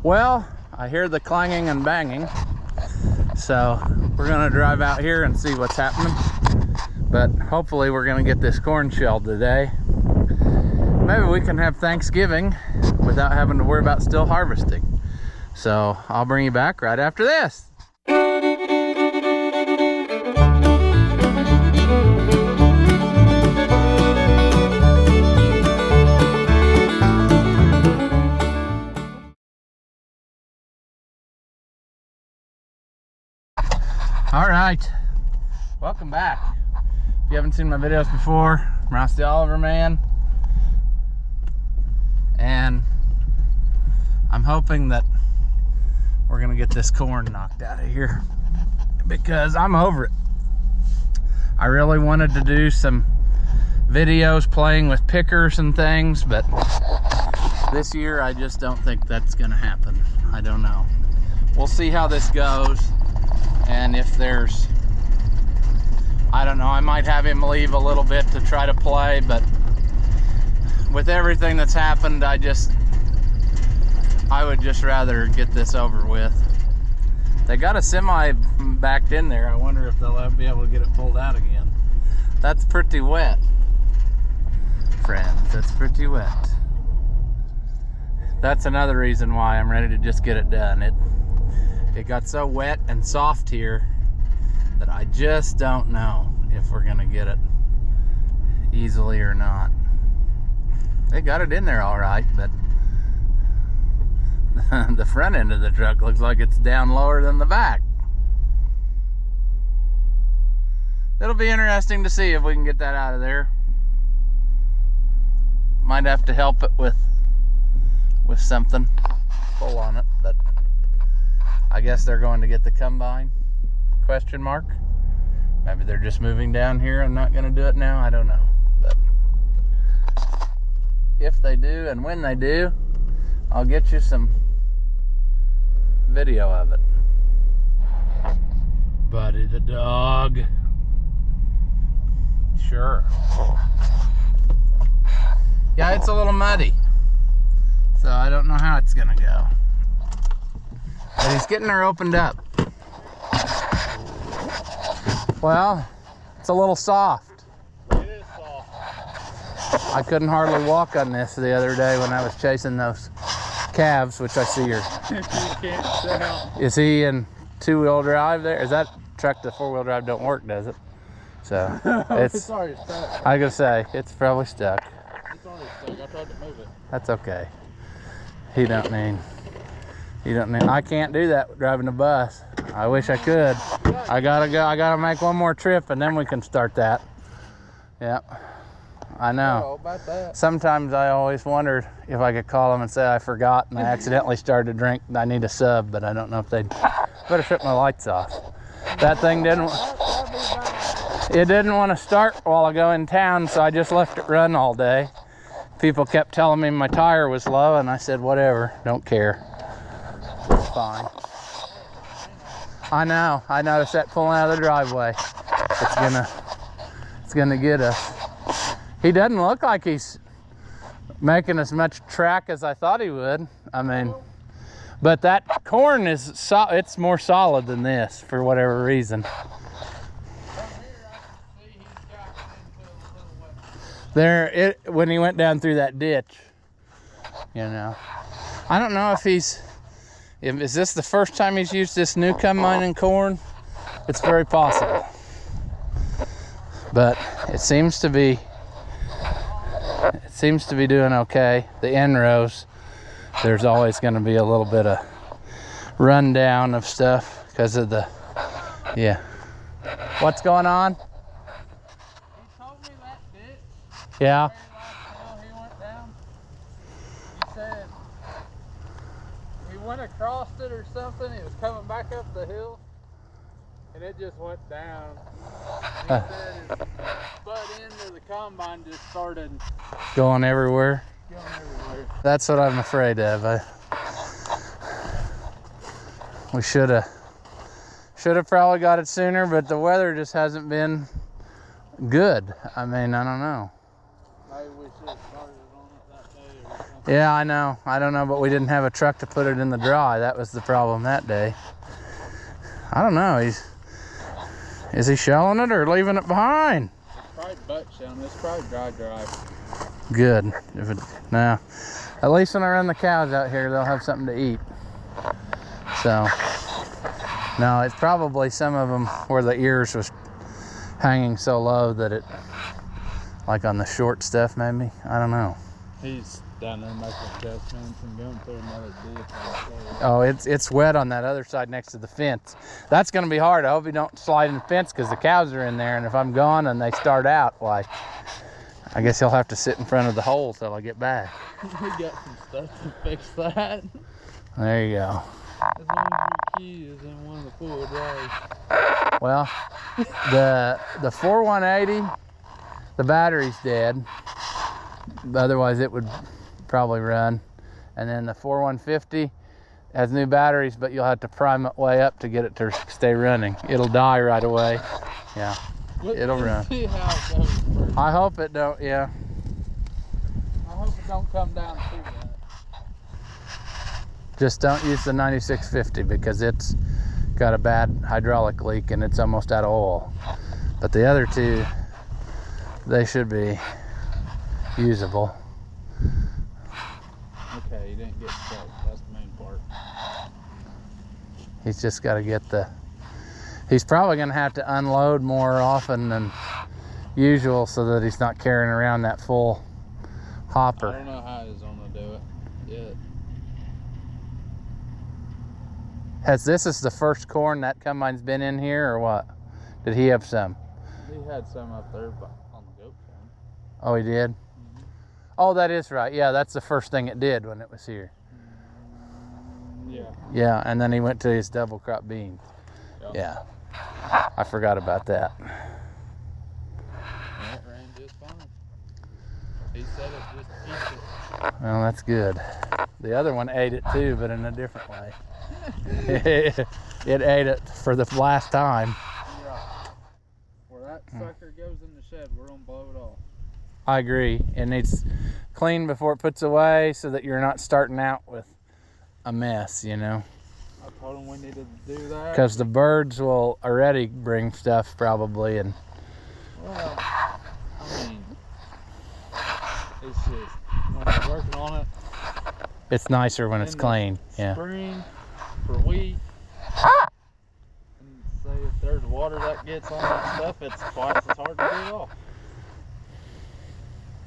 Well, I hear the clanging and banging, so we're gonna drive out here and see what's happening. But hopefully we're gonna get this corn shelled today. Maybe we can have Thanksgiving without having to worry about still harvesting. So I'll bring you back right after this. All right, welcome back. If you haven't seen my videos before, I'm Ross the Oliver Man, and I'm hoping that we're gonna get this corn knocked out of here because I'm over it. I really wanted to do some videos playing with pickers and things, but this year I just don't think that's gonna happen. I don't know. We'll see how this goes. And if there's, I don't know, I might have him leave a little bit to try to play, but with everything that's happened, I would just rather get this over with. They got a semi backed in there. I wonder if they'll be able to get it pulled out again. That's pretty wet, friends, that's pretty wet. That's another reason why I'm ready to just get it done. It got so wet and soft here that I just don't know if we're gonna get it easily or not. They got it in there all right, but the front end of the truck looks like it's down lower than the back. It'll be interesting to see if we can get that out of there. Might have to help it with something, pull on it, but I guess they're going to get the combine, question mark. Maybe they're just moving down here and not gonna do it now, I don't know. But if they do and when they do, I'll get you some video of it. Buddy the dog. Sure. Yeah, it's a little muddy, so I don't know how it's gonna go. But he's getting her opened up. Well, it's a little soft. It is soft. I couldn't hardly walk on this the other day when I was chasing those calves, which I see are. You can't tell. Is he in two-wheel drive there? Is that truck, the four-wheel drive don't work, does it? So It's already stuck. I gotta say, it's probably stuck. It's already stuck. I tried to move it. That's okay. He don't mean. I can't do that driving a bus. I wish I could. I gotta go. I gotta make one more trip and then we can start that. Yep. I know. Oh, about that. Sometimes I always wondered if I could call them and say I forgot and I accidentally started to drink. I need a sub, but I don't know if they'd. Better shut my lights off. That thing didn't. It didn't want to start while I go in town, so I just left it run all day. People kept telling me my tire was low, and I said whatever, don't care. It's fine. I know. I noticed that pulling out of the driveway. It's gonna get us. He doesn't look like he's making as much track as I thought he would. I mean, but that corn is it's more solid than this for whatever reason. There, when he went down through that ditch, you know. I don't know if is this the first time he's used this new combine in corn? It's very possible. But it seems to be doing okay. The end rows, there's always going to be a little bit of rundown of stuff because of the, yeah. What's going on? He told me that ditch. Yeah. He went down. He said he went across it or something. He was coming back up the hill, and it just went down. He said his butt end of the combine just started Going everywhere. going everywhere. That's what I'm afraid of. We should have probably got it sooner, but the weather just hasn't been good. I mean, I don't know. Maybe we should have started on it that day or something. Yeah, I know. I don't know, but we didn't have a truck to put it in the dry. That was the problem that day. I don't know. Is he shelling it or leaving it behind? It's probably butt shelling. It's probably dry. Good. Now, at least when I run the cows out here, they'll have something to eat. So, no, it's probably some of them where the ears was hanging so low that it, like on the short stuff maybe. I don't know. He's down there making adjustments and going through another dip. Oh, it's wet on that other side next to the fence. That's going to be hard. I hope you don't slide in the fence because the cows are in there, and if I'm gone and they start out, why, I guess he'll have to sit in front of the hole till I get back. We got some stuff to fix that. There you go. As long as your key is in one of the four drives. Well, the 4180, the battery's dead. Otherwise, it would probably run. And then the 4150 has new batteries, but you'll have to prime it way up to get it to stay running. It'll die right away. Yeah, it'll run. See how it goes first. I hope it don't. Yeah. I hope it don't come down too bad. Just don't use the 9650 because it's got a bad hydraulic leak and it's almost out of oil. But the other two, they should be usable. Okay, you didn't get stuck. That's the main part. He's just got to get he's probably going to have to unload more often than usual so that he's not carrying around that full hopper. I don't know how he's going to do it yet. This is the first corn that combine's been in here, or what? Did he have some? He had some up there on the goat farm. Oh, he did? Mm-hmm. Oh, that is right. Yeah, that's the first thing it did when it was here. Yeah. Yeah, and then he went to his double crop beans. Yep. Yeah. I forgot about that. Yeah, it ran just fine. He said it just eats it. Well, that's good. The other one ate it too, but in a different way. It ate it for the last time. Yeah. Where that sucker goes in the shed, we're gonna blow it off. I agree. It needs clean before it puts away so that you're not starting out with a mess, you know. I told him we needed to do that. Because the birds will already bring stuff probably, and Well, I mean, it's just when you're working on it. it's nicer when it's in the clean. Yeah. Spring for wheat. And say if there's water that gets on that stuff, it's twice as hard to get off.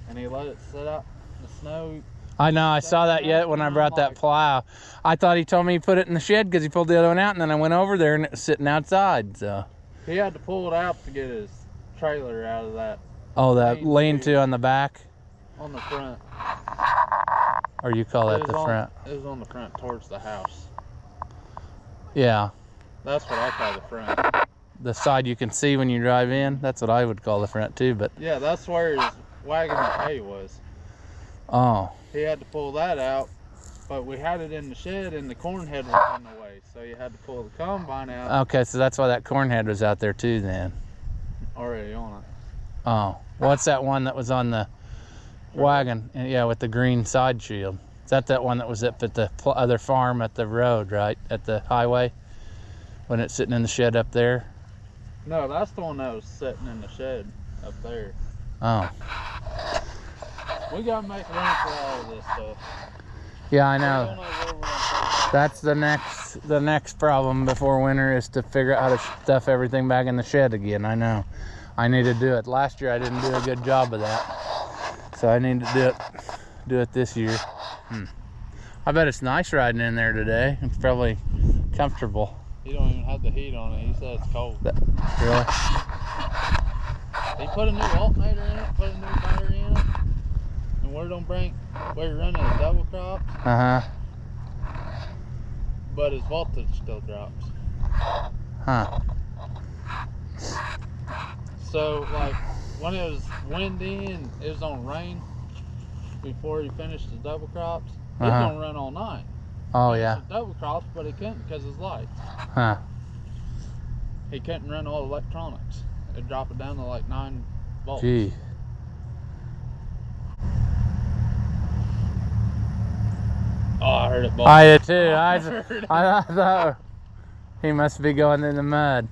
And he let it sit out in the snow. I know. I saw that yet when I brought that plow. I thought he told me he put it in the shed because he pulled the other one out, and then I went over there and it was sitting outside. So. He had to pull it out to get his trailer out of that. Oh, that lean-to on the back, On the front. or you call that the front? It was on the front towards the house. Yeah. That's what I call the front. The side you can see when you drive in. That's what I would call the front too. But Yeah, that's where his wagon of hay was. oh, He had to pull that out, but we had it in the shed and the corn head was in the way, so you had to pull the combine out. okay. So that's why that corn head was out there too then. Already on it. Oh, what's that one that was on the wagon? Yeah, with the green side shield. Is that one that was up at the other farm at the road, right? At the highway? When it's sitting in the shed up there? No, that's the one that was sitting in the shed up there. Oh. We gotta make room for all of this stuff. Yeah, I We don't know. know where we're gonna put That's the next problem before winter is to figure out how to stuff everything back in the shed again. I know. I need to do it. Last year I didn't do a good job of that. So I need to do it this year. I bet it's nice riding in there today. It's probably comfortable. He don't even have the heat on it. He said it's cold. Really? He put a new alternator in it, put a new battery in it. And we're running a double crop, Uh-huh. but his voltage still drops. Huh. So like when it was windy and it was on rain before he finished the double crops, it was gonna run all night. Oh, yeah. Double crops, but he couldn't because his lights. Huh. He couldn't run all electronics. It'd drop it down to like 9 volts. Gee. Oh, I heard it. I did too. I I thought he must be going in the mud.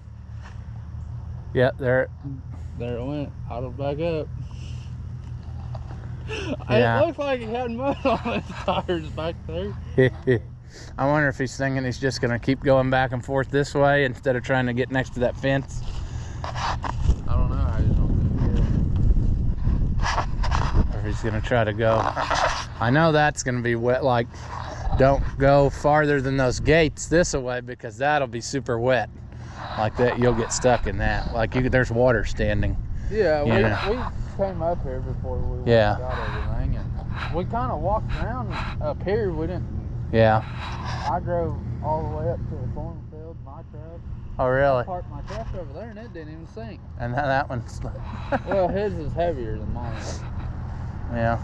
Yep, there it went. Idled back up. Yeah. It looks like he had mud on his tires back there. I wonder if he's thinking he's just gonna keep going back and forth this way instead of trying to get next to that fence. I don't know how he's gonna do it. Or if he's gonna try to go. I know that's gonna be wet. Like, don't go farther than those gates this way because that'll be super wet. Like that, you'll get stuck in that. Like there's water standing. Yeah, we Yeah. came up here before we Yeah. got everything, and we kind of walked around up here. We didn't. Yeah. I drove all the way up to the cornfield, my truck. Oh, really? I parked my truck over there, and it didn't even sink. And that one's. Well, his is heavier than mine. Yeah.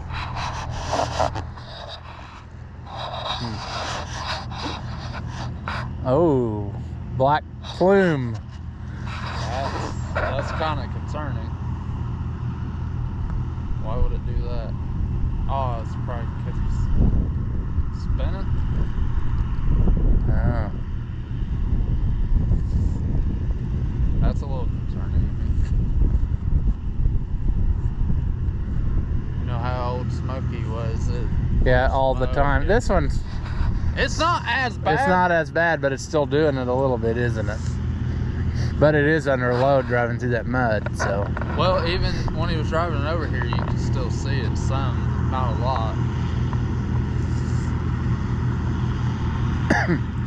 Oh, black plume. That's kind of concerning. Why would it do that? Oh, it's probably because he's spinning. Oh. That's a little concerning to me. You know how old Smokey was? Yeah, all the time. Yeah. This one's. It's not as bad. It's not as bad, but it's still doing it a little bit, isn't it? But it is under load driving through that mud, so. Well, even when he was driving it over here, you can still see it some, not a lot.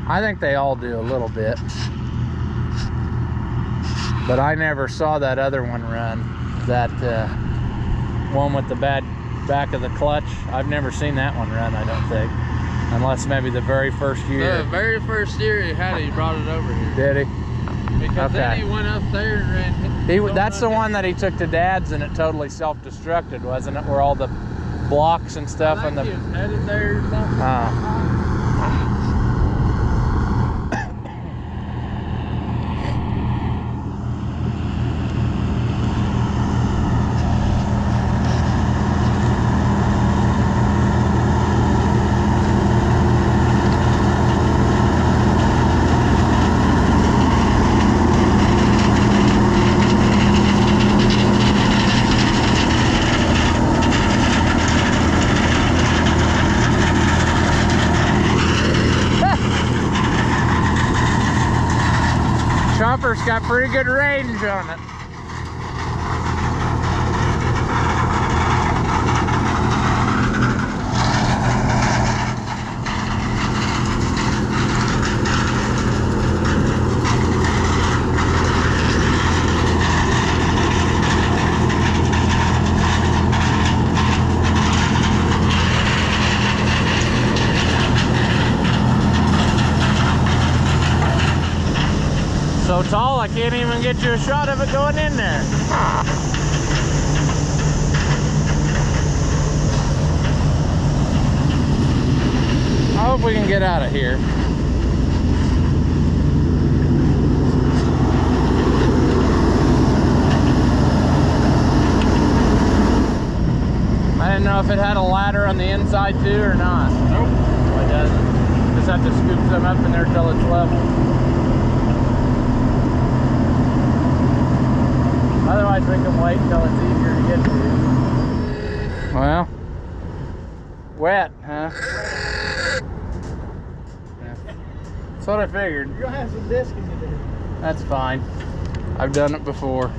I think they all do a little bit. But I never saw that other one run. That one with the bad back of the clutch. I've never seen that one run, I don't think. Unless maybe the very first year. The very first year he had it, he brought it over here. Did he? Because then he went up there and ran. That's the one that he took to Dad's and it totally self-destructed, wasn't it? Where all the blocks and stuff I and think he was headed there or something. Chopper's got pretty good range on it. So tall, I can't even get you a shot of it going in there. I hope we can get out of here. I didn't know if it had a ladder on the inside too or not. Nope. It doesn't. Just have to scoop some up in there till it's level. Otherwise, we can wait until it's easier to get to. Well, wet, huh? Yeah. That's what I figured. You're gonna have some disking to do. That's fine. I've done it before.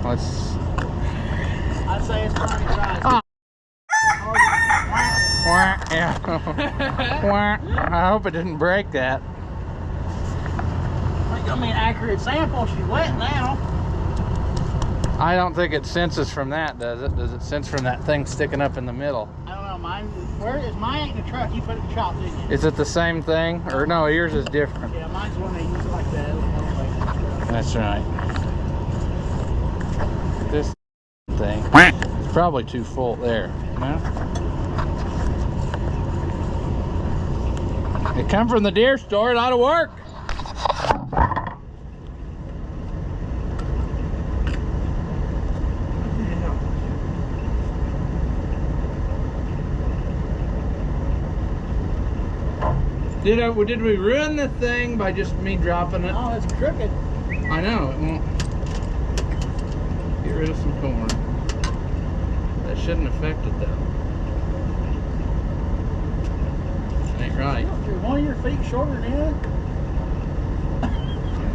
Let's. I'd say it's probably dry. Oh. Yeah. I hope it didn't break that. Ain't gonna be an accurate sample. She's wet now. I don't think it senses from that, does it? Does it sense from that thing sticking up in the middle? I don't know. Mine. Where is mine? Ain't in the truck. You put it in the shop, didn't you? Is it the same thing? Or no, yours is different. Yeah, mine's the one they use like that. That's right. This thing is probably too full there. No? It come from the deer store. It ought to work. Did we ruin the thing by just me dropping it? Oh, it's crooked. I know, it won't. Get rid of some corn. That shouldn't affect it though. Ain't right. One of your feet shorter than the other? I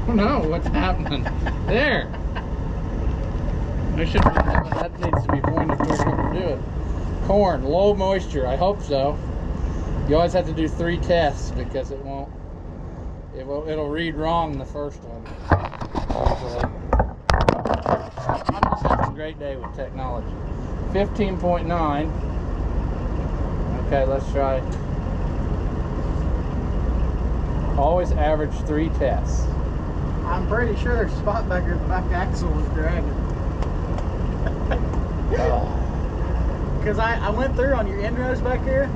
don't know what's happening. There. I should. That needs to be pointed towards what we're doing. Corn, low moisture. I hope so. You always have to do 3 tests because it won't. It'll read wrong the first one. Usually. I'm just having a great day with technology. 15.9. Okay, let's try. Always average 3 tests. I'm pretty sure there's a spot back here the back axle was dragging. Because I went through on your end rows back here.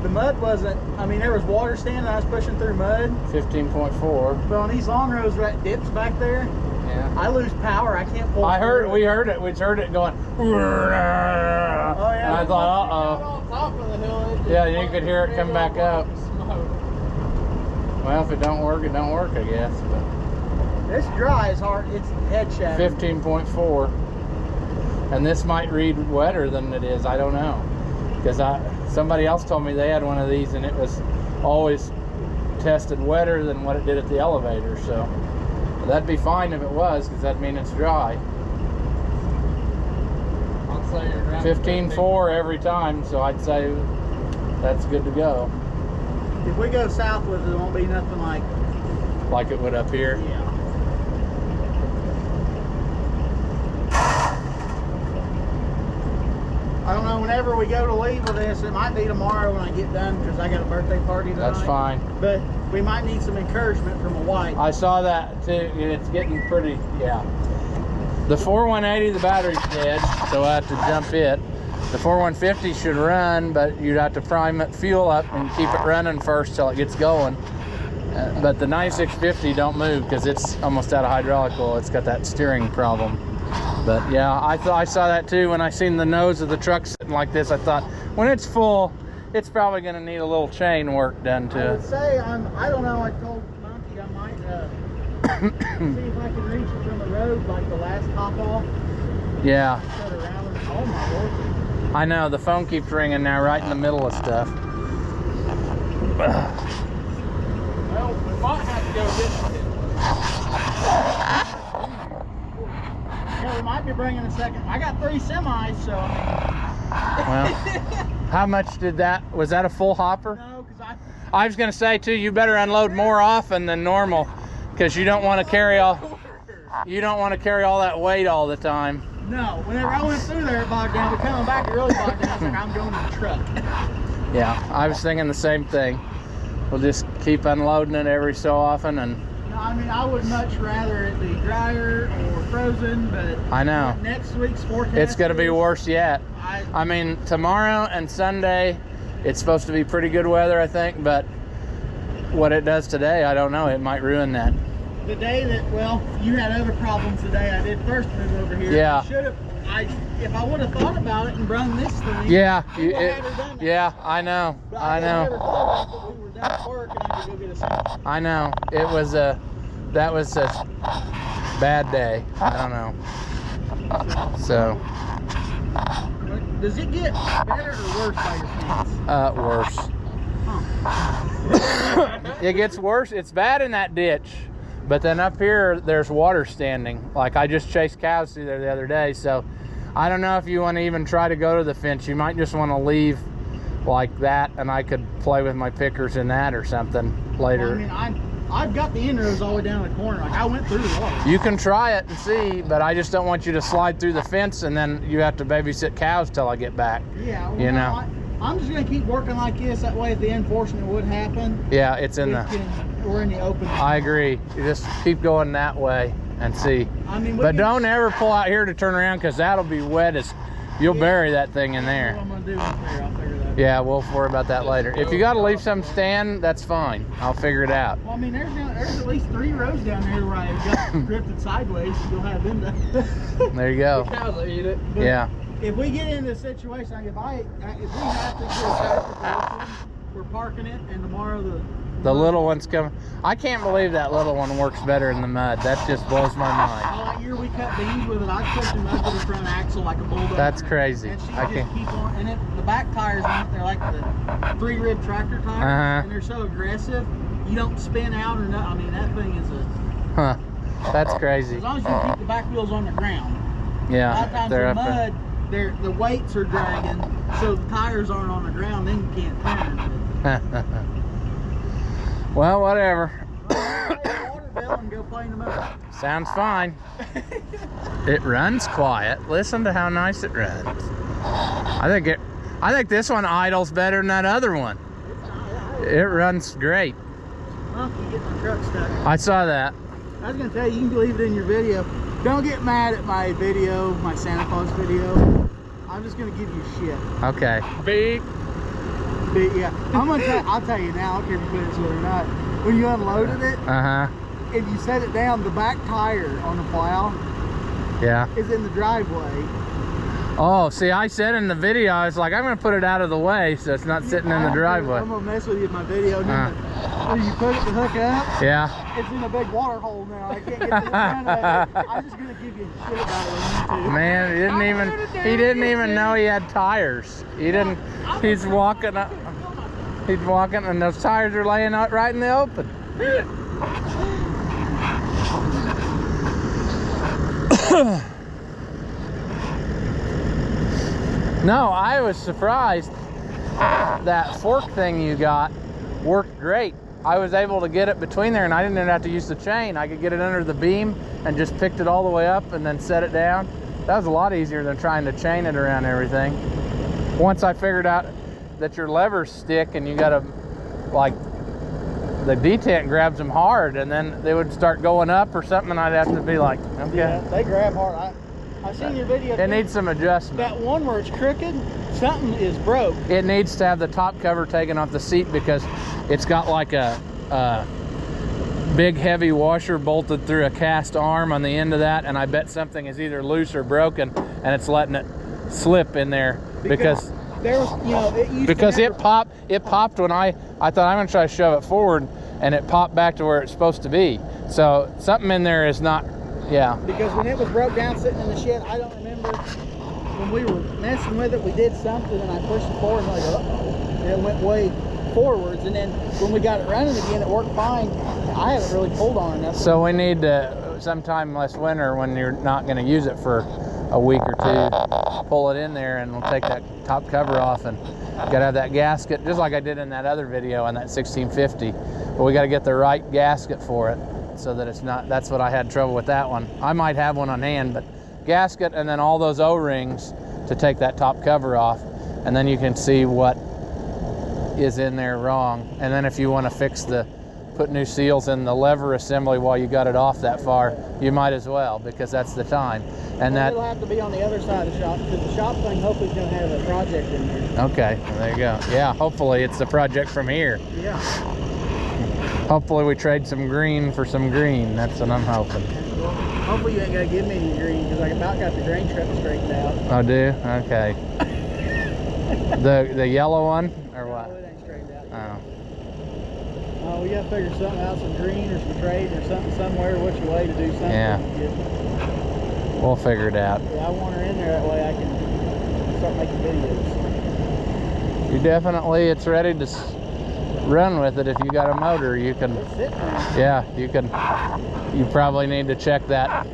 The mud wasn't, I mean, there was water standing, I was pushing through mud. 15.4. But on these long rows, right dips back there, Yeah. I lose power, I can't pull. We heard it. We heard it going. Oh yeah. And I thought, On top of the hill, it just Yeah, you could hear it come back up. Smoke. Well, if it don't work, I guess. But This dry is hard, it's head shattering. 15.4. And this might read wetter than it is. I don't know. Because somebody else told me they had one of these and it was always tested wetter than what it did at the elevator. So that'd be fine if it was, because that'd mean it's dry. I'll say you're around 15.4 every time, so I'd say that's good to go. If we go south with it, it won't be nothing like it would up here. Yeah. I don't know, whenever we go to leave with this, it might be tomorrow when I get done because I got a birthday party tonight. That's fine. But we might need some encouragement from a wife. I saw that too, and it's getting pretty, yeah. The 4180, the battery's dead, so I have to jump it. The 4150 should run, but you'd have to prime it, fuel up, and keep it running first till it gets going. But the 9650 don't move because it's almost out of hydraulic oil. It's got that steering problem. But yeah, I saw that too when I seen the nose of the truck sitting like this. I thought, when it's full, it's probably going to need a little chain work done to I it. would say, I don't know, I told Monkey I might see if I can reach it from the road, like the last hop off. Yeah, Set around and, oh my Lord. I know. The phone keeps ringing now right in the middle of stuff. Well, we might have to go get it. Yeah, we might be bringing a second. I got 3 semis, so Well, how much did that, was that a full hopper? no, because I was going to say too, you better unload more often than normal because you don't want to carry all that weight all the time. no, whenever I went through there, it bogged down. But coming back, it really bogged down. It's like I'm going to the truck. Yeah, I was thinking the same thing. We'll just keep unloading it every so often, and No, I mean, I would much rather it be drier or frozen, but I know. next week's forecast, It's going to be worse yet. I I mean, tomorrow and Sunday, it's supposed to be pretty good weather, I think, but what it does today, I don't know. It might ruin that. the day that, well, you had other problems the day I did first move over here. Yeah. If I would have thought about it and brung this thing. Yeah, I would have had her done that. yeah, I know. But I know. never thought about it, but we were down at work and I had to go get a sandwich. I know. That was a bad day. I don't know. So, Does it get better or worse by your fence? worse. It gets worse. It's bad in that ditch, but then up here there's water standing. Like I just chased cows through there the other day, so I don't know if you want to even try to go to the fence. You might just want to leave like that, and I could play with my pickers in that or something later. Well, I mean, I've got the end rows all the way down the corner. Like I went through the water. You can try it and see, but I just don't want you to slide through the fence and then you have to babysit cows till I get back. Yeah, well, You know. I'm just gonna keep working like this. That way, if the unfortunate would happen, Yeah, it's in we're in the open. I agree. You just keep going that way and see. I mean, But don't ever pull out here to turn around because that'll be wet as you'll bury that thing in What there. I'm gonna do up there, I'll figure that out. Yeah, we'll worry about that later. If you got to leave some stand, that's fine. I'll figure it out. Well, I mean, there's at least 3 rows down there where I've got drifted sideways. So you'll have them done. There you go. Cows will eat it. But Yeah. If we get into a situation, like if we have to do a tractor position, we're parking it, and tomorrow the The little one's coming. I can't believe that little one works better in the mud. That just blows my mind. Well, that year we cut beans with it, I pushed the mud with the front axle like a bulldozer. That's crazy. And she I just can't. keep on, and then the back tires on it, they're like the 3-rib tractor tires, and they're so aggressive, you don't spin out or nothing. I mean, that thing is a... Huh. That's crazy. As long as you keep the back wheels on the ground. Yeah. A lot of times They're in up there. mud, the weights are dragging, so the tires aren't on the ground, then you can't turn. Well, whatever. Water bill and go play in the mud. Sounds fine. It runs quiet. Listen to how nice it runs. I think this one idles better than that other one. It runs great. Well, you get my truck stuck. I saw that. I was gonna tell you, you can leave it in your video. Don't get mad at my video, my Santa Claus video. I'm just gonna give you shit. Okay. Big. But yeah, I'll tell you now, I don't care if you put it to it or not. When you unloaded it, if you set it down, the back tire on the plow Yeah. is in the driveway. Oh, see, I said in the video, I was like, I'm going to put it out of the way so it's not sitting in the driveway. I'm gonna mess with you in my video. And then when you put it to hook up, Yeah. it's in a big water hole now. I can't get to the front of it. I'm just gonna give you shit about it on YouTube. Man, he didn't even know he had tires. He's walking up. He's walking and those tires are laying out right in the open. No, I was surprised that fork thing you got worked great. I was able to get it between there and I didn't even have to use the chain. I could get it under the beam and just picked it all the way up and then set it down. That was a lot easier than trying to chain it around everything. Once I figured out that your levers stick and you gotta, like, the detent grabs them hard and then they would start going up or something and I'd have to be like, okay. Yeah, they grab hard. I've seen your video. It needs some adjustment. That one where it's crooked, something is broke. It needs to have the top cover taken off the seat because it's got like a big heavy washer bolted through a cast arm on the end of that, and I bet something is either loose or broken and it's letting it slip in there because there was, you know, it used because to it popped when I thought I'm gonna try to shove it forward and it popped back to where it's supposed to be. So something in there is not, yeah. Because when it was broke down sitting in the shed, I don't remember when we were messing with it, we did something and I pushed it forward and I go, uh-oh, and it went way forwards, and then when we got it running again, it worked fine. I haven't really pulled on enough. So we need to, sometime last winter when you're not gonna use it for a week or two, pull it in there and we'll take that top cover off and gotta have that gasket, just like I did in that other video on that 1650. But we gotta get the right gasket for it so that it's not, that's what I had trouble with that one. I might have one on hand, but gasket and then all those O-rings to take that top cover off, and then you can see what is in there wrong. And then if you want to put new seals in the lever assembly while you got it off that far, you might as well, because that's the time. And well, it'll have to be on the other side of the shop, because the shop thing hopefully is going to have a project in there. Okay, well, there you go. Yeah, hopefully it's the project from here. Yeah. Hopefully we trade some green for some green. That's what I'm hoping. Well, hopefully you ain't got to give me any green, because I about got the grain truck straightened out. Oh, do? Okay. the yellow one or what? No, it ain't straightened out yet. Oh. We got to figure something out, some green or some trade or something somewhere, which way to do something. Yeah. We'll figure it out. Yeah, I want her in there, that way I can start making videos. You definitely, it's ready to run with it. If you got a motor, you can, It's sitting there. yeah, you probably need to check that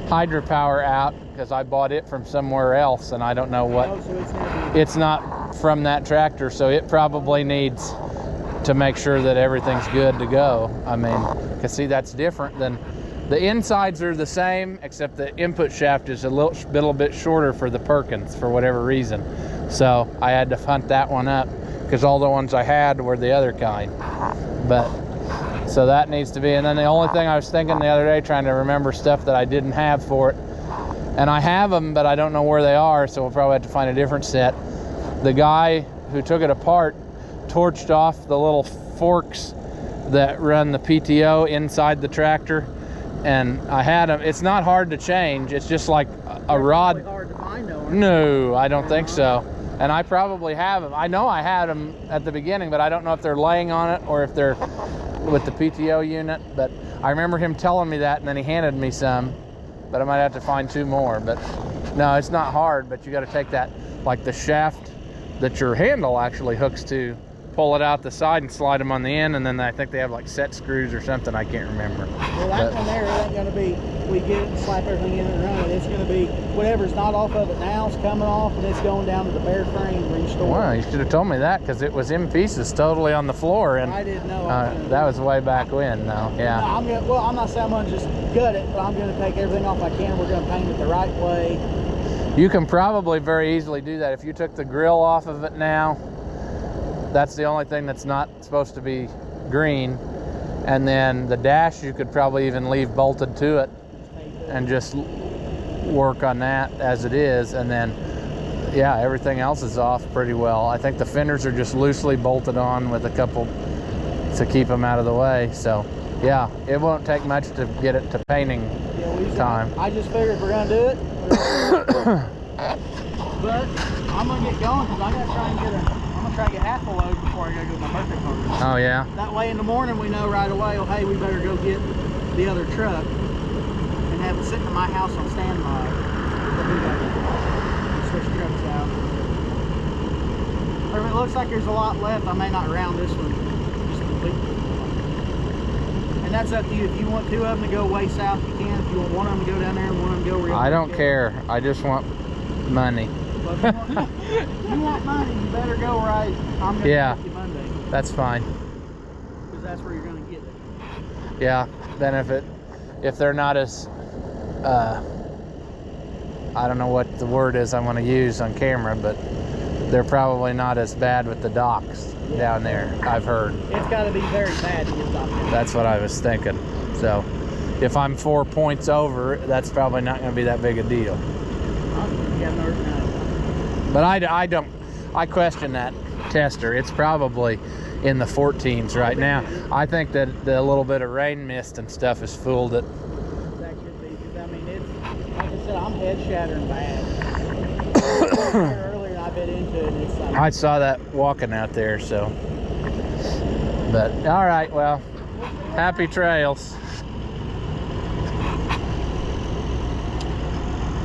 hydropower out, because I bought it from somewhere else and I don't know what. Oh, so it's gonna be, It's not from that tractor, so it probably needs to make sure that everything's good to go. I mean, because see, that's different than, the insides are the same, except the input shaft is a little bit shorter for the Perkins for whatever reason. So I had to hunt that one up, because all the ones I had were the other kind. But so that needs to be, and then the only thing I was thinking the other day, trying to remember stuff that I didn't have for it, and I have them, but I don't know where they are, so we'll probably have to find a different set. The guy who took it apart torched off the little forks that run the PTO inside the tractor, and I had them. It's not hard to change, it's just like a rod. really hard to find though. No, I don't think so. And I probably have them. I know I had them at the beginning, but I don't know if they're laying on it or if they're with the PTO unit. But I remember him telling me that, and then he handed me some. But I might have to find 2 more. But no, it's not hard, but you got to take that, like the shaft that your handle actually hooks to, pull it out the side and slide them on the end, and then I think they have like set screws or something. I can't remember. Well, that one there, it ain't gonna be, we get it and slap everything in and run it. It's gonna be whatever's not off of it now is coming off, and it's going down to the bare frame restore. Wow, you should have told me that, because it was in pieces totally on the floor, and I didn't know. that was way back when, though. Yeah. No, well, I'm not saying I'm gonna just gut it, but I'm gonna take everything off I can. We're gonna paint it the right way. You can probably very easily do that if you took the grill off of it now. That's the only thing that's not supposed to be green. And then the dash you could probably even leave bolted to it and just work on that as it is. And then, yeah, everything else is off pretty well. I think the fenders are just loosely bolted on with a couple to keep them out of the way. So, yeah, it won't take much to get it to painting time. I just figured we're gonna do it. But I'm gonna get going because I gotta try and get half a load before I gotta go to my birthday party. Oh yeah. That way in the morning we know right away, oh hey, we better go get the other truck and have it sitting at my house on standby. Switch trucks out. Or if it looks like there's a lot left, I may not round this one just completely. And that's up to you. If you want 2 of them to go way south, you can. If you want 1 of them to go down there and 1 of them to go real. I don't care. I just want money. But if you want money, you better go right. I'm going to take you Monday. That's fine. Because that's where you're going to get it. Yeah. Then if they're not as, I don't know what the word is I want to use on camera, but they're probably not as bad with the docks down there, I've heard. It's got to be very bad to get docked down. That's what I was thinking. So if I'm 4 points over, that's probably not going to be that big a deal. But I question that tester. It's probably in the 14s right now. I think that the little bit of rain mist and stuff has fooled it. That could be, because I mean, it's, like I said, I'm head shattering bad. Earlier I bit into it, and it's like, I saw that walking out there, so. But, all right, well, happy trails.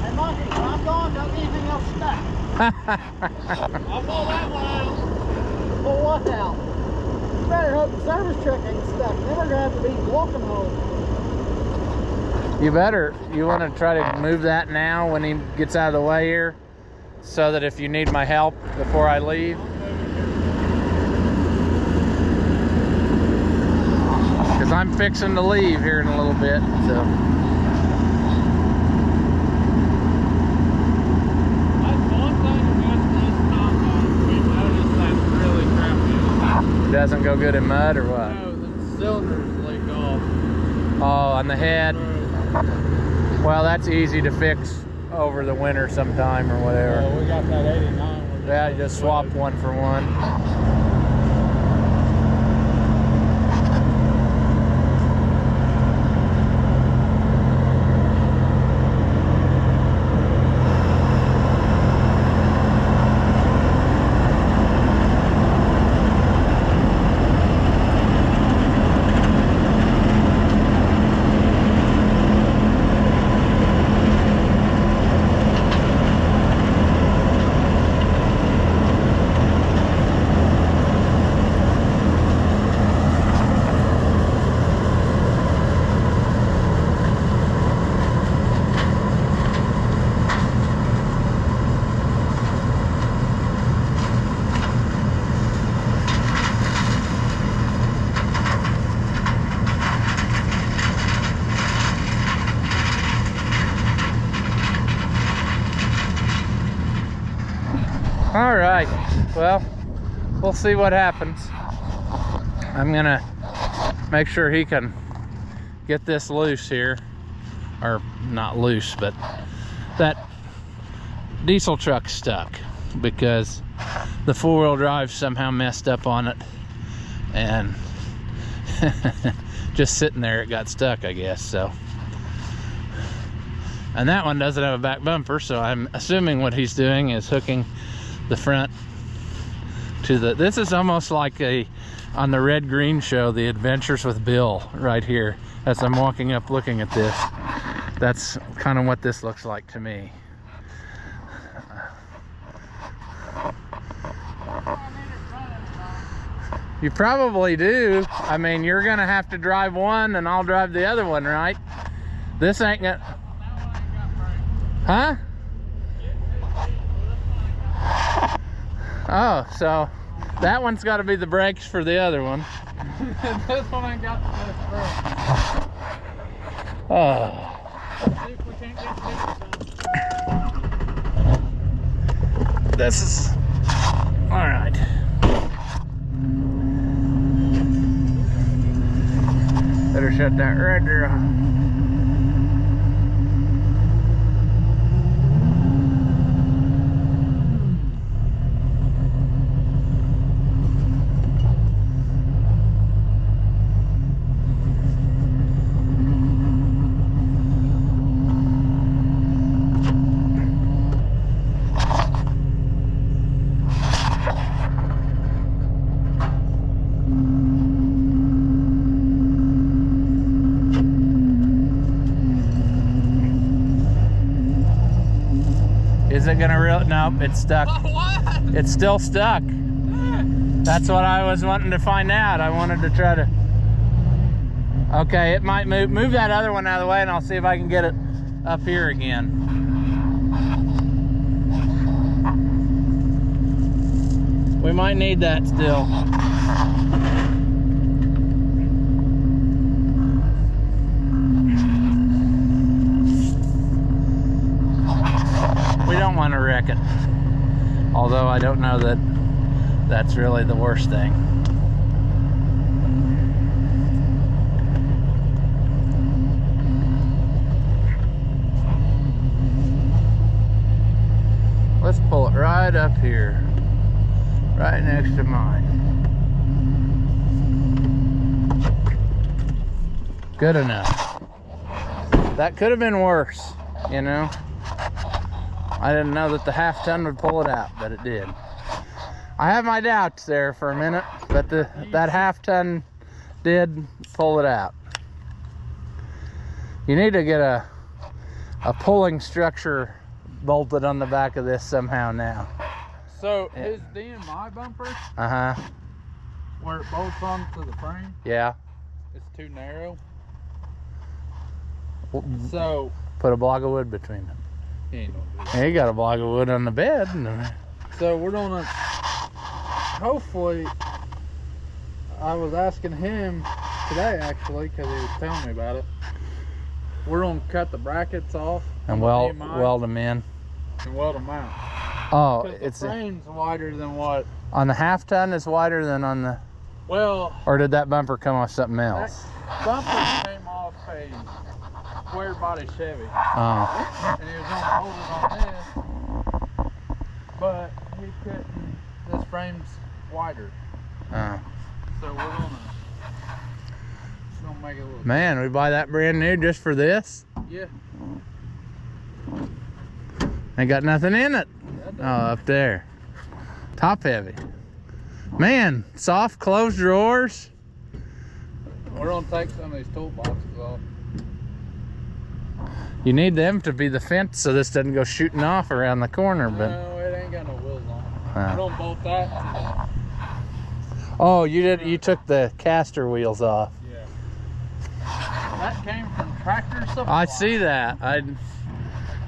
Hey, Monkey, when I'm gone, don't get anything else stuck. I'll pull that one out. Pull what out? You better hope the service truck ain't stuck. Then we're gonna have to be walking home. You want to try to move that now when he gets out of the way here, so that if you need my help before I leave. Because I'm fixing to leave here in a little bit, so. Doesn't go good in mud or what? No, the cylinders leak off. Oh, on the head? Well, that's easy to fix over the winter sometime or whatever. Well, we got that 89. Yeah, you just swap one for one. All right, well, we'll see what happens. I'm gonna make sure he can get this loose here, or not loose, but that diesel truck's stuck because the 4-wheel drive somehow messed up on it, and just sitting there it got stuck, I guess. So, and that one doesn't have a back bumper, so I'm assuming what he's doing is hooking the front to the, this is almost like on the Red Green show, The Adventures with Bill, right here. As I'm walking up looking at this, that's kind of what this looks like to me. You probably do. I mean, you're gonna have to drive one and I'll drive the other one, right? This ain't gonna... Huh? Oh, so that one's got to be the brakes for the other one. This one ain't got the best brakes. Oh. See if we can't get This is... All right. Better shut that radiator off. Is it gonna real? Nope, it's stuck. What? It's still stuck. That's what I was wanting to find out. I wanted to try to... Okay, it might move. Move that other one out of the way and I'll see if I can get it up here again. We might need that still. We don't want to wreck it. Although I don't know that that's really the worst thing. Let's pull it right up here. Right next to mine. Good enough. That could have been worse, you know. I didn't know that the half-ton would pull it out, but it did. I have my doubts there for a minute, but that half-ton did pull it out. You need to get a pulling structure bolted on the back of this somehow now. So his DMI bumper, Uh-huh. where it bolts onto the frame, Yeah. it's too narrow. So Put a block of wood between them. he ain't gonna do that. Yeah, you got a block of wood on the bed. So we're gonna, hopefully, I was asking him today actually, because he was telling me about it. We're gonna cut the brackets off And on the weld them in. and weld them out. Oh, Because it's the frame's wider than what? on the half-ton is wider than on the... Well, Or did that bumper come off something else? that bumper came off a square body Chevy, Oh. and he was gonna hold it on this, but he couldn't. This frame's wider, Oh. so we're gonna make it a little. Man, we buy that brand new just for this? Yeah. Ain't got nothing in it. That Oh, up there. Top heavy. Man, soft closed drawers. We're gonna take some of these toolboxes off. You need them to be the fence so this doesn't go shooting off around the corner, but... No, it ain't got no wheels on it. Oh. We're gonna bolt that to Oh, you took the caster wheels off. the, yeah. That came from Tractor Supply. I see that. I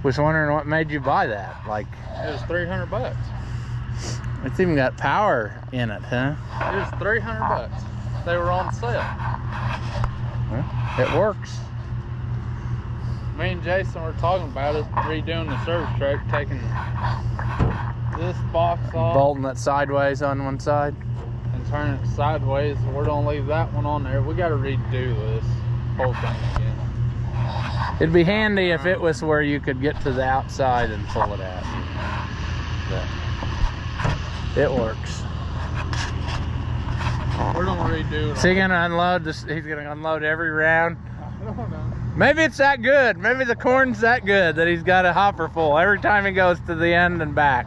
was wondering what made you buy that. Like, It was $300. it's even got power in it, huh? It was $300. They were on sale. Well, it works. Me and Jason were talking about it, redoing the service truck, taking this box off Bolting it sideways on one side. and turning it sideways. We're gonna leave that one on there. We gotta redo this whole thing again. It'd be handy if it was where you could get to the outside and pull it out. But it works. We're gonna redo it. Is he gonna unload this? He's gonna unload every round. I don't know. Maybe it's that good. Maybe the corn's that good that he's got a hopper full every time he goes to the end and back.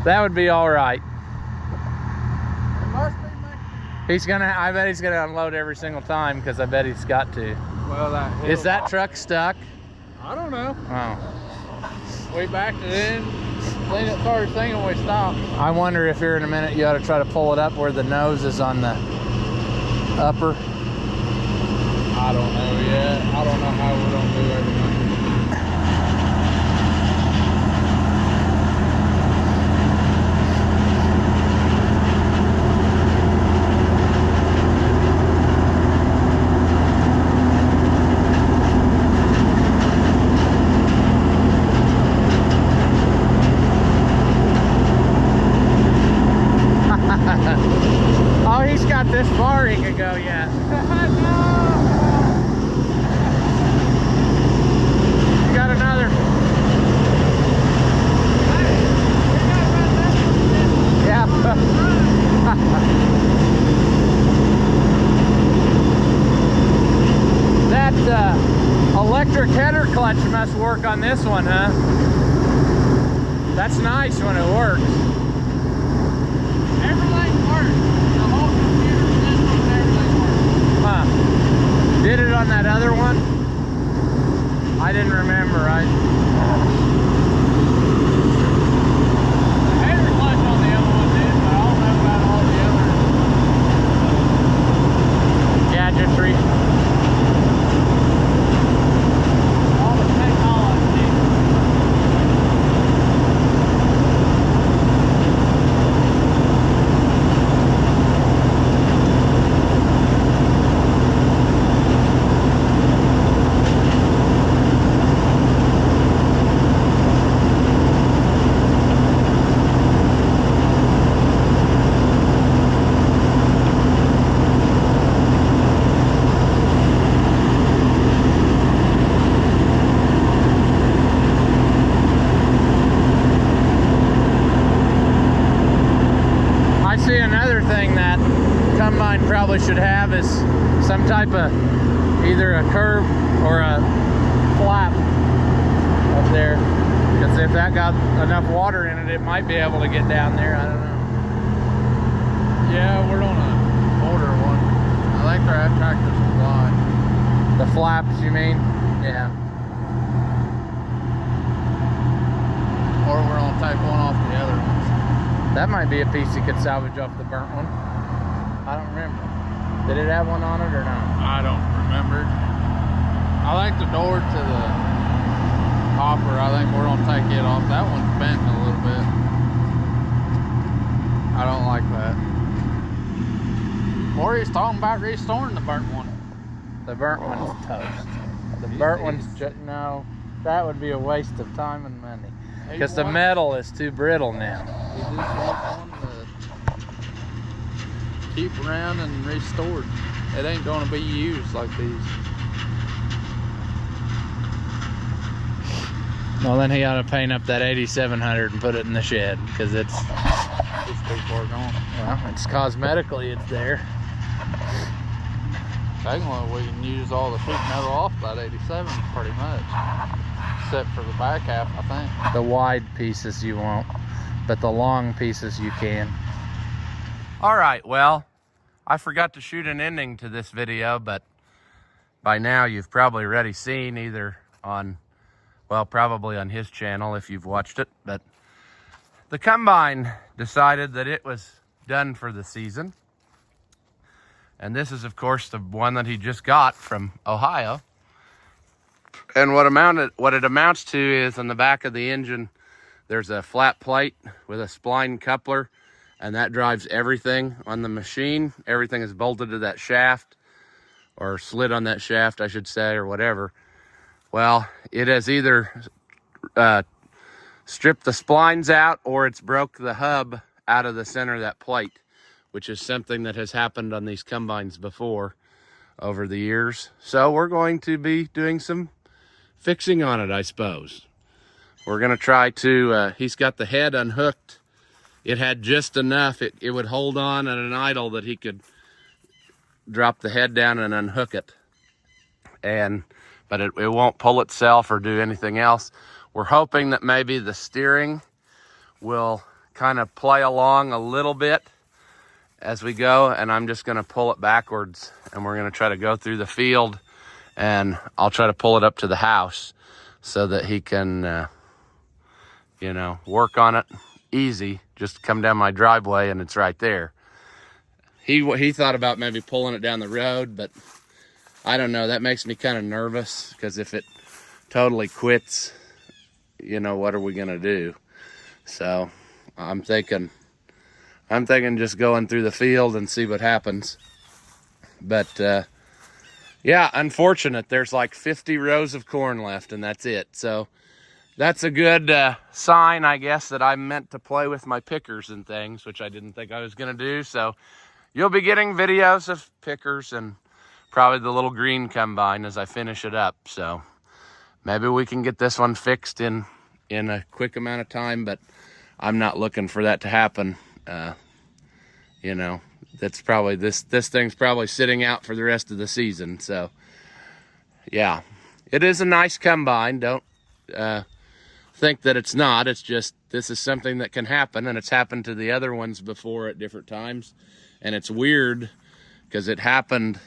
That would be all right. It must be me. He's gonna, I bet he's gonna unload every single time because I bet he's got to. Well, that Is that truck stuck? I don't know. Oh. We backed it in, cleaned it first thing, and we stopped. I wonder if here in a minute you ought to try to pull it up where the nose is on the upper. I don't know yet. I don't know how we're gonna do everything. Oh, he's got this far he could go yet. You got another. Yeah. That electric header clutch must work on this one, huh? That's nice when it works. Everything works. The whole computer system and everything works. Huh. Did it on that other one? I didn't remember. The header clutch on the other one did, but I don't know about all the others. Gadgetry. All the technology. I see another thing that combine probably should have is some type of either a curb or a flap up there, because if that got enough water in it, it might be able to get down there. I don't know. Yeah, we're gonna order one. I think our tractors will fly. The flaps, you mean? Yeah. Or we're gonna take one off the other ones. That might be a piece you could salvage off the burnt one. I don't remember. Did it have one on it or not? I don't remember. I think the door to the hopper, I think we're gonna take it off. That one's bent a little bit. I don't like that. Maury's talking about restoring the burnt one. The burnt one's toast. The burnt one's just, no, that would be a waste of time and money. Because the metal is too brittle now. He just wants one to keep around and restored. It ain't gonna be used like these. Well, then he ought to paint up that 8700 and put it in the shed, because it's too far gone. well, it's cosmetically it's there. Technically, we can use all the sheet metal off that 87 pretty much, except for the back half, I think. The wide pieces you won't, but the long pieces you can. All right, well, I forgot to shoot an ending to this video, but by now you've probably already seen either on, well, probably on his channel if you've watched it, but the combine decided that it was done for the season. And this is, of course, the one that he just got from Ohio. And what it amounts to is on the back of the engine, there's a flat plate with a spline coupler, and that drives everything on the machine. Everything is bolted to that shaft, or slid on that shaft, I should say, or whatever. Well, it has either stripped the splines out, or it's broke the hub out of the center of that plate, which is something that has happened on these combines before over the years. So we're going to be doing some fixing on it, I suppose. We're gonna try to, he's got the head unhooked. It had just enough, it would hold on at an idle that he could drop the head down and unhook it. But it won't pull itself or do anything else. We're hoping that maybe the steering will kind of play along a little bit as we go, and I'm just going to pull it backwards, and we're going to try to go through the field, and I'll try to pull it up to the house so that he can, you know, work on it easy. Just come down my driveway and it's right there. He thought about maybe pulling it down the road, but I don't know. That makes me kind of nervous, because if it totally quits, you know, what are we going to do? So I'm thinking just going through the field and see what happens. But yeah, unfortunate. There's like 50 rows of corn left, and that's it. So that's a good sign, I guess, that I meant to play with my pickers and things, which I didn't think I was going to do. So you'll be getting videos of pickers and probably the little green combine as I finish it up. So maybe we can get this one fixed in a quick amount of time, but I'm not looking for that to happen. You know, that's probably this thing's probably sitting out for the rest of the season. So yeah, it is a nice combine. Don't think that it's not. It's just, this is something that can happen, and it's happened to the other ones before at different times. And it's weird because it happened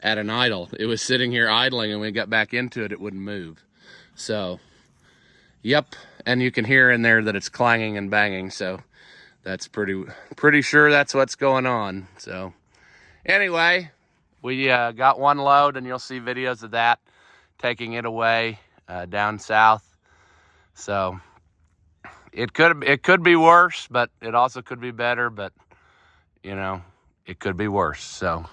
at an idle. It was sitting here idling, and when we got back into it, it wouldn't move. So yep, and you can hear in there that it's clanging and banging, so that's pretty sure that's what's going on. So anyway, we got one load, and you'll see videos of that, taking it away down south. So it could be worse, but it also could be better. But you know, it could be worse. So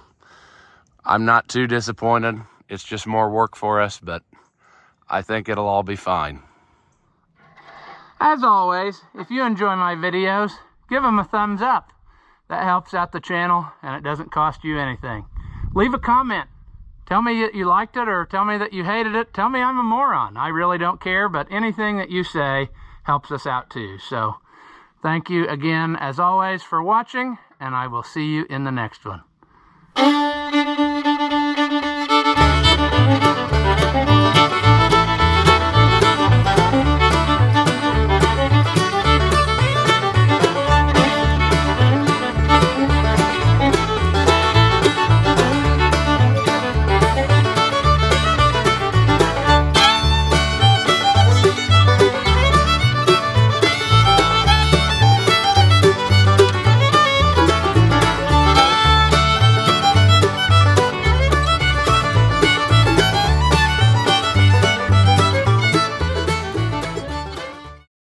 I'm not too disappointed. It's just more work for us, but I think it'll all be fine. As always, if you enjoy my videos, give them a thumbs up. That helps out the channel, and it doesn't cost you anything. Leave a comment. Tell me that you liked it, or tell me that you hated it. Tell me I'm a moron. I really don't care, but anything that you say helps us out too. So thank you again, as always, for watching, and I will see you in the next one.